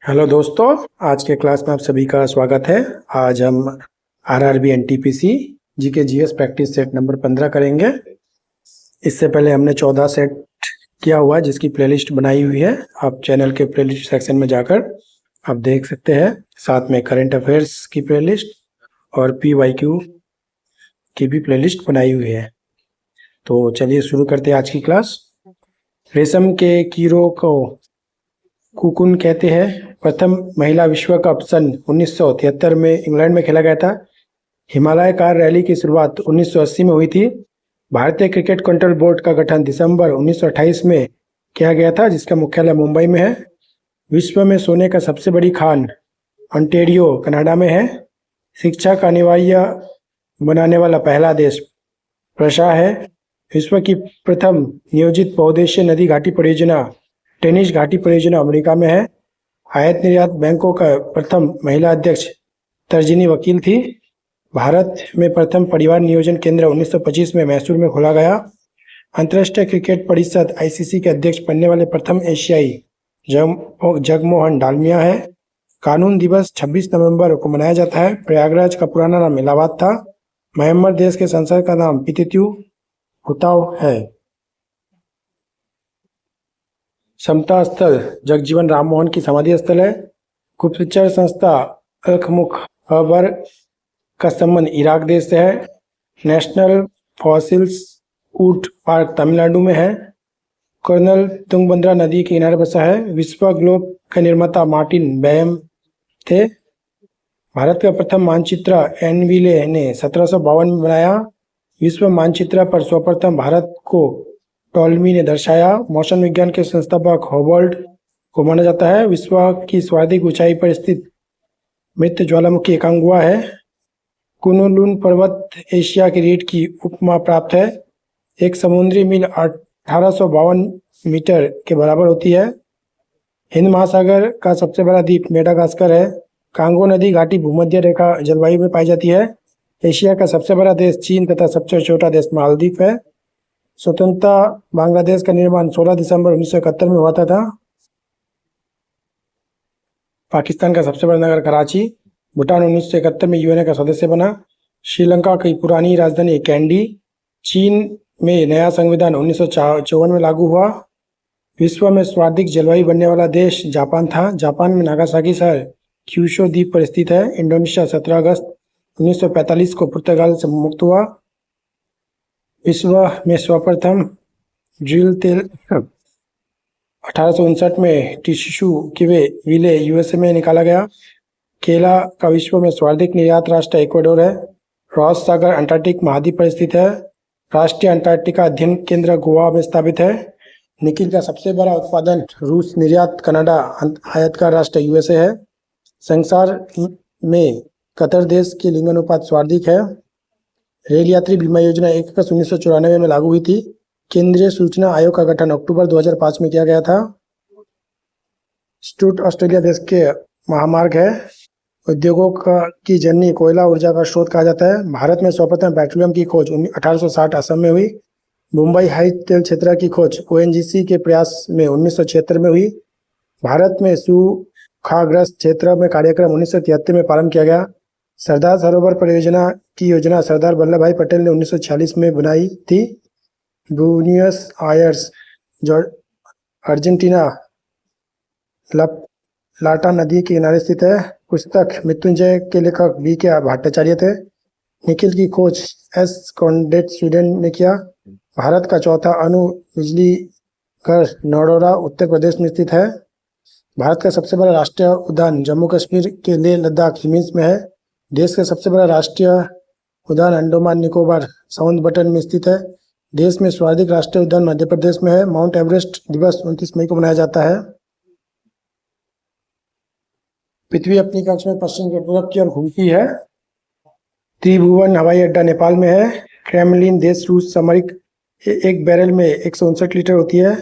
Hello दोस्तों, आज के क्लास में आप सभी का स्वागत है। आज हम RRB NTPC GK GS practice set number 15 करेंगे। इससे पहले हमने 14 सेट किया हुआ है जिसकी प्लेलिस्ट बनाई हुई है। आप चैनल के प्लेलिस्ट सेक्शन में जाकर आप देख सकते हैं। साथ में करंट अफेयर्स की प्लेलिस्ट और पीवाईक्यू की भी प्लेलिस्ट बनाई हुई है। तो चलिए शुरू करते हैं आज की क्लास। रेशम के कीड़ों को कुकुन कहते हैं। प्रथम महिला विश्व कप सन 1973 में इंग्लैंड में खेला गया था। हिमालय कार रैली की शुरुआत 1980 में हुई थी। भारतीय क्रिकेट कंट्रोल बोर्ड का गठन दिसंबर 1928 में किया गया था, जिसका मुख्यालय मुंबई में है। विश्व में सोने का सबसे बड़ी खान ऑन्टेरियो कनाडा में है। शिक्षा का अनिवार्य बनाने वाला पहला देश प्रशा है। विश्व की प्रथम नियोजित बहुउद्देशीय नदी घाटी परियोजना टेनिस घाटी परियोजना अमेरिका में है। आयात निर्यात बैंकों का प्रथम महिला अध्यक्ष तर्जिनी वकील थी। भारत में प्रथम परिवार नियोजन केंद्र 1925 में मैसूर में खोला गया। अंतर्राष्ट्रीय क्रिकेट परिषद आईसीसी के अध्यक्ष बनने वाले प्रथम एशियाई जगमोहन डालमिया है। कानून दिवस 26 नवंबर को मनाया जाता है। प्रयागराज का पुराना नाम इलाहाबाद था। म्यांमार देश के संसद का नाम पितित्यू हुताओ है। समता स्थल जगजीवन राम मोहन की समाधि स्थल है। गुप्तचर संस्था अल्खमुख अबर का संबंध इराक देश से है। नेशनल फॉसिल्स ऊट पार्क तमिलनाडु में है। कर्नल तुंगभद्रा नदी के किनारे बसा है। विश्व ग्लोब के निर्माता मार्टिन बैम थे। भारत का प्रथम मानचित्र एनविले ने 1752 में बनाया। विश्व मानचित्र पर सर्वप्रथम भारत को टॉलमी ने दर्शाया। मौसम विज्ञान के संस्थापक हॉबर्ट को माना जाता है। विश्व की सर्वाधिक ऊंचाई पर स्थित मृत ज्वालामुखी एकांगुआ है। कुनलुन पर्वत एशिया की रीढ़ की उपमा प्राप्त है। एक समुद्री मील 1852 मीटर के बराबर होती है। हिंद महासागर का सबसे बड़ा द्वीप मेडागास्कर है। कांगो नदी घाटी भूमध्य रेखा जलवायु में पाई जाती है। एशिया का सबसे बड़ा देश चीन तथा सबसे छोटा देश मालदीव है। स्वतंत्रता बांग्लादेश का निर्माण 16 दिसंबर 1971 में हुआ था। पाकिस्तान का सबसे बड़ा नगर कराची। भूटान 1971 में यूएनए का सदस्य बना। श्रीलंका की पुरानी राजधानी कैंडी। चीन में नया संविधान 1954 में लागू हुआ। विश्व में सर्वाधिक जलवायु बनने वाला देश जापान था। जापान में नागासाकी शहर क्यूशो द्वीप पर स्थित है। इंडोनेशिया 17 अगस्त 1945 को पुर्तगाल से मुक्त हुआ। विश्व में सर्वप्रथम ड्रिल तेल 1859 में टिशू किवे विले यूएसए में निकाला गया। केला का विश्व में सर्वाधिक निर्यात राष्ट्र इक्वाडोर है। रॉस सागर अंटार्कटिक महाद्वीप पर स्थित है। राष्ट्रीय अंटार्कटिका अध्ययन केंद्र गोवा में स्थापित है। निकिल का सबसे बड़ा उत्पादन रूस, निर्यात कनाडा, आयातकार राष्ट्र यूएसए है। संसार में कतर देश की लिंग अनुपात सर्वाधिक है। रेल यात्री बीमा योजना 1 अगस्त 1994 में लागू हुई थी। केंद्रीय सूचना आयोग का गठन अक्टूबर 2005 में किया गया था। स्टूट ऑस्ट्रेलिया देश के महामार्ग है। उद्योगों की जननी कोयला ऊर्जा का स्रोत कहा जाता है। भारत में सर्वप्रथम पेट्रोलियम की खोज 1860 असम में हुई। मुंबई हाई तेल क्षेत्र की खोज ओएनजीसी के प्रयास में 1976 में हुई। भारत में सूखाग्रस्त क्षेत्र में कार्यक्रम 1973 में प्रारंभ किया गया। सरदार सरोवर परियोजना की योजना सरदार वल्लभ भाई पटेल ने 1946 में बनाई थी। ब्यूनस आयर्स अर्जेंटीना लाटा नदी के किनारे स्थित है। पुस्तक मृत्युंजय के लेखक V.K. भट्टाचार्य थे। निकिल की खोज एस कॉन्डेट स्वीडन ने किया। भारत का चौथा अणु बिजली घर नौडोरा उत्तर प्रदेश में स्थित है। भारत का सबसे बड़ा राष्ट्रीय उद्यान जम्मू कश्मीर के लेह लद्दाख हिमिस में है। देश का सबसे बड़ा राष्ट्रीय उद्यान अंडमान निकोबार साउंड बटन में स्थित है। देश में सर्वाधिक राष्ट्रीय उद्यान मध्य प्रदेश में है। माउंट एवरेस्ट दिवस 29 मई को मनाया जाता है। पृथ्वी अपनी कक्ष में पश्चिम से पूरब की ओर घूमती है। त्रिभुवन हवाई अड्डा नेपाल में है। क्रेमलिन देश रूस सामरिक एक बैरल में 159 लीटर होती है।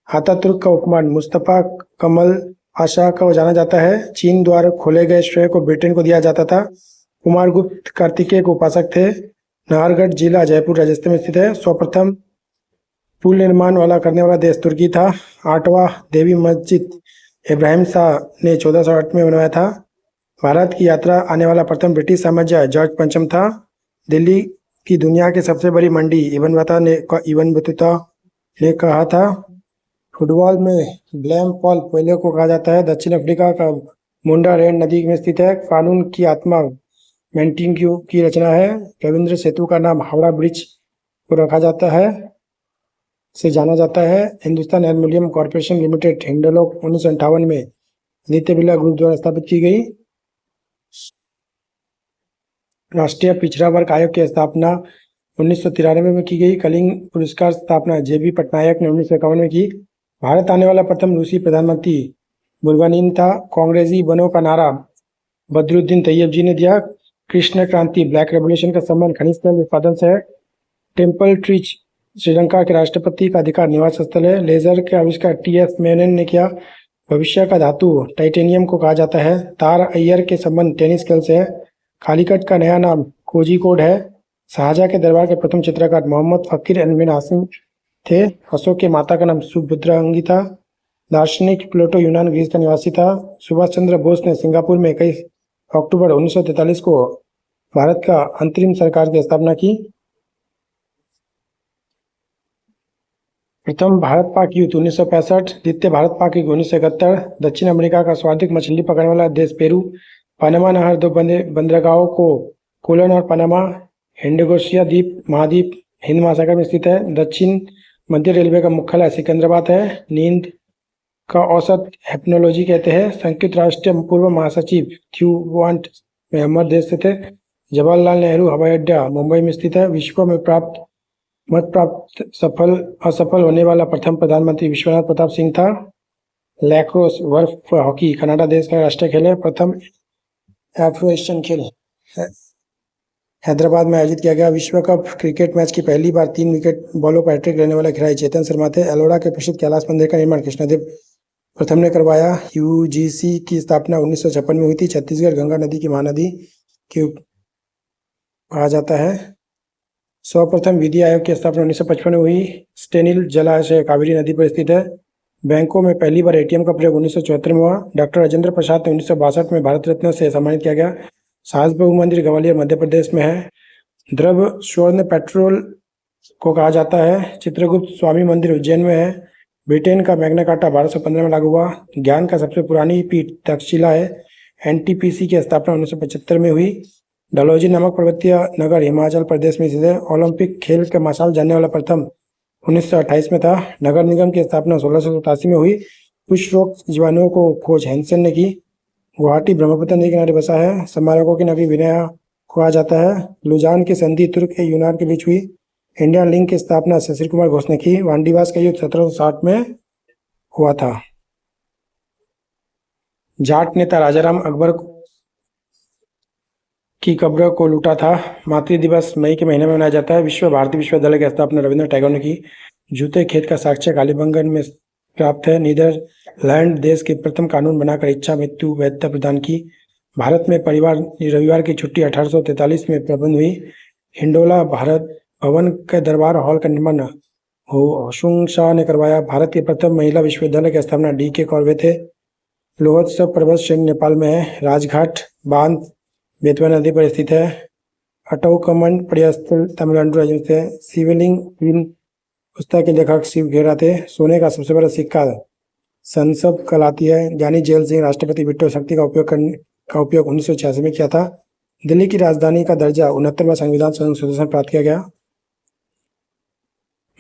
आतातुर्क का उपमान मुस्तफा कमल पाशा को जाना जाता है। चीन द्वारा खोले गए श्रेय को ब्रिटेन को दिया जाता था। कुमारगुप्त कार्तिकेय के उपासक थे। नाहरगढ़ जिला जयपुर राजस्थान में स्थित है। सर्वप्रथम पुल निर्माण करने वाला देश तुर्की था। 8वां देवी मस्जिद इब्राहिम शाह ने 1408 में बनवाया था। भारत की यात्रा आने वाला प्रथम ब्रिटिश साम्राज्य जॉर्ज पंचम था। दिल्ली की दुनिया की सबसे बड़ी मंडी इब्न बतूता ने कहा था। फुटबॉल में ब्लेम पॉल पहले को कहा जाता है। दक्षिण अफ्रीका का मुंडा रेन नदी में स्थित है। कानून की आत्मा मेंटेग्यू की रचना है। रविंद्र सेतु का नाम हावड़ा ब्रिज को रखा जाता है से जाना जाता है। हिंदुस्तान एल्यूमिनियम कॉर्पोरेशन लिमिटेड हिंडोलोक 1958 में आदित्य बिरला ग्रुप द्वारा स्थापित की गई। राष्ट्रीय पिछड़ा वर्ग आयोग की स्थापना 1993 में की गई। कलिंग पुरस्कार स्थापना जेबी पटनायक ने 1951 में की। भारत आने वाला प्रथम रूसी प्रधानमंत्री बुर्हानुद्दीन था। कांग्रेसी बनों का नारा बदरुद्दीन तैयब जी ने दिया। कृष्ण क्रांति ब्लैक रेवोल्यूशन का संबंध खनिज तेल उत्पादन से है। टेम्पल ट्रीज श्रीलंका के राष्ट्रपति का अधिकार निवास स्थल है। लेजर के आविष्कार टी.एस. मेनन ने किया। भविष्य का धातु टाइटेनियम को कहा जाता है। तार अय्यर के संबंध टेनिस खेल से है। कालीकट का नया नाम कोझिकोड है। शाहजहां के दरबार के प्रथम चित्रकार मोहम्मद फकीर बिन हासिम थे। अशोक के माता का नाम सुभद्रांगी था। दार्शनिक प्लेटो यूनान ग्रीस का निवासी था। सुभाष चंद्र बोस ने सिंगापुर में 21 अक्टूबर 1943 को भारत का अंतरिम सरकार की स्थापना की। प्रथम भारत पाक युद्ध 1965, द्वितीय भारत पाक युद्ध 1971। दक्षिण अमेरिका का सर्वाधिक मछली पकड़ने वाला देश पेरू। पनामा नहर दो बंदरगाहों को कोलन और पनामा हिंडोनेशिया द्वीप महाद्वीप हिंद महासागर में स्थित है। दक्षिण मध्य रेलवे का मुख्यालय सिकंदराबाद है। नींद का औसत हेप्नोलॉजी कहते हैं। संयुक्त राष्ट्र पूर्व महासचिव थ्यूवांट में अमर देश स्थित है। जवाहरलाल नेहरू हवाई अड्डा मुंबई में स्थित है। विश्व में असफल होने वाला प्रथम प्रधानमंत्री विश्वनाथ प्रताप सिंह था। लैक्रोस बर्फ हॉकी कनाडा देश का राष्ट्रीय खेल है। प्रथम एफ्रो एशियन खेल हैदराबाद में आयोजित किया गया। विश्व कप क्रिकेट मैच की पहली बार 3 विकेट बॉलों पर हैट्रिक लेने वाला खिलाड़ी चेतन शर्मा थे। एलोरा के प्रसिद्ध कैलाश मंदिर का निर्माण कृष्णदेव प्रथम ने करवाया। यूजीसी की स्थापना 1956 में हुई थी। छत्तीसगढ़ गंगा नदी की महानदी क्यों कहा जाता है। सर्वप्रथम विधि आयोग की स्थापना 1955 में हुई। स्टेनिल जलाशय कावेरी नदी पर स्थित है। बैंकों में पहली बार एटीएम का प्रयोग 1974 में हुआ। डॉक्टर राजेंद्र प्रसाद ने 1962 में भारत रत्न से सम्मानित किया गया। सास बहु मंदिर ग्वालियर मध्य प्रदेश में है। द्रव स्वर्ण पेट्रोल को कहा जाता है। चित्रगुप्त स्वामी मंदिर उज्जैन में है। ब्रिटेन का मैग्ना कार्टा 1215 में लागू हुआ। ज्ञान का सबसे पुरानी पीठ तक्षशिला है। एनटीपीसी की स्थापना 1975 में हुई। डलहौजी नामक पर्वतीय नगर हिमाचल प्रदेश में स्थित है। ओलंपिक खेल का मशाल जानने वाला प्रथम 1928 में था। नगर निगम की स्थापना 1687 में हुई। कुछ रोग जीवाणुओं को खोज हैंसन ने की। गुवाहाटी ब्रह्मपुत्र नदी किनारे बसा है। स्मारकों की नगरी विनया कहा जाता है। लुजान की संधि तुर्क के यूनान के बीच हुई। इंडियन लिंक की स्थापना शशिर कुमार घोष ने की। वांडीवास का युद्ध 1760 में हुआ था। जाट नेता राजाराम अकबर की कब्र को लूटा था। मातृ दिवस मई के महीने में मनाया जाता है। विश्व भारती विश्वविद्यालय की स्थापना रविंद्र टैगोर ने की। जूते खेत का साक्ष्य कालीबंगन में प्राप्त है। नीदरलैंड देश के प्रथम कानून बनाकर इच्छा मृत्यु वैधता प्रदान की। भारत में रविवार की छुट्टी 1843 में प्रारंभ हुई। हिंडोला भारत भवन के दरबार हॉल का निर्माण होशुंग शाह ने करवाया। भारत के प्रथम महिला विश्वविद्यालय की स्थापना डी.के. कॉर्वे थे। लोहोत्सव पर्वत श्रेणी नेपाल में है। राजघाट बांध बेतवा नदी पर स्थित है। अटौकमंड पर्यस्थल तमिलनाडु राज्य में स्थित है। शिवलिंग पुस्तक के लेखक शिव घेरा थे। सोने का सबसे बड़ा सिक्का संसद कहलाती है। ज्ञानी जेल सिंह राष्ट्रपति बिट्टो शक्ति का उपयोग 1986 में किया था। दिल्ली की राजधानी का दर्जा 69वां संविधान संशोधन प्राप्त किया गया।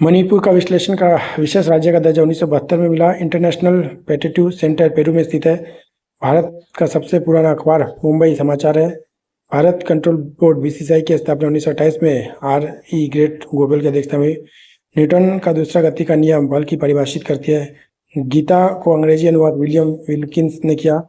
मणिपुर का विश्लेषण का विशेष राज्य का दर्जा 1972 में मिला। इंटरनेशनल पेटिटिव सेंटर पेरू में स्थित है। भारत का सबसे पुराना अखबार मुंबई समाचार है। भारत कंट्रोल बोर्ड बीसीसीआई की स्थापना 1928 में आर.ई. ग्रेट गोबल की अध्यक्षता में। न्यूटन का दूसरा गति का नियम बल की परिभाषित करती है। गीता को अंग्रेजी अनुवाद विलियम विल्किंस ने किया।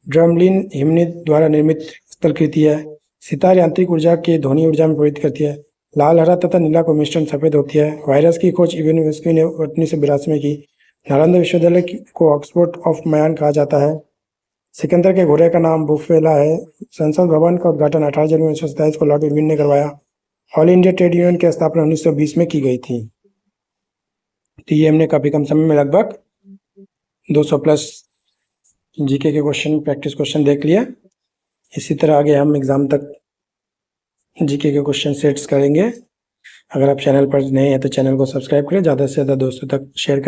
ड्रमलिन हिमनीद द्वारा निर्मित स्थलकृति है। सितार यांत्रिक ऊर्जा के ध्वनि ऊर्जा में परिवर्तित करती है। लाल हरा तथा नीला को मिश्रण सफेद होती है। वायरस की खोज इवेन वेस्की ने 1982 में की। नालंदा विश्वविद्यालय को ऑक्सफोर्ड ऑफ म्यान कहा जाता है। सिकंदर के घोड़े का नाम बुफेला है। संसद भवन का उद्घाटन 18 जनवरी 1927 को लॉर्ड इरविन ने करवाया। ऑल इंडिया ट्रेड यूनियन की स्थापना 1920 में की गई थी। तो ये हमने काफी कम समय में लगभग 200 प्लस जीके के क्वेश्चन, प्रैक्टिस क्वेश्चन देख लिया। इसी तरह आगे हम एग्ज़ाम तक जीके के क्वेश्चन सेट्स करेंगे। अगर आप चैनल पर नए हैं तो चैनल को सब्सक्राइब करें, ज़्यादा से ज़्यादा दोस्तों तक शेयर करें।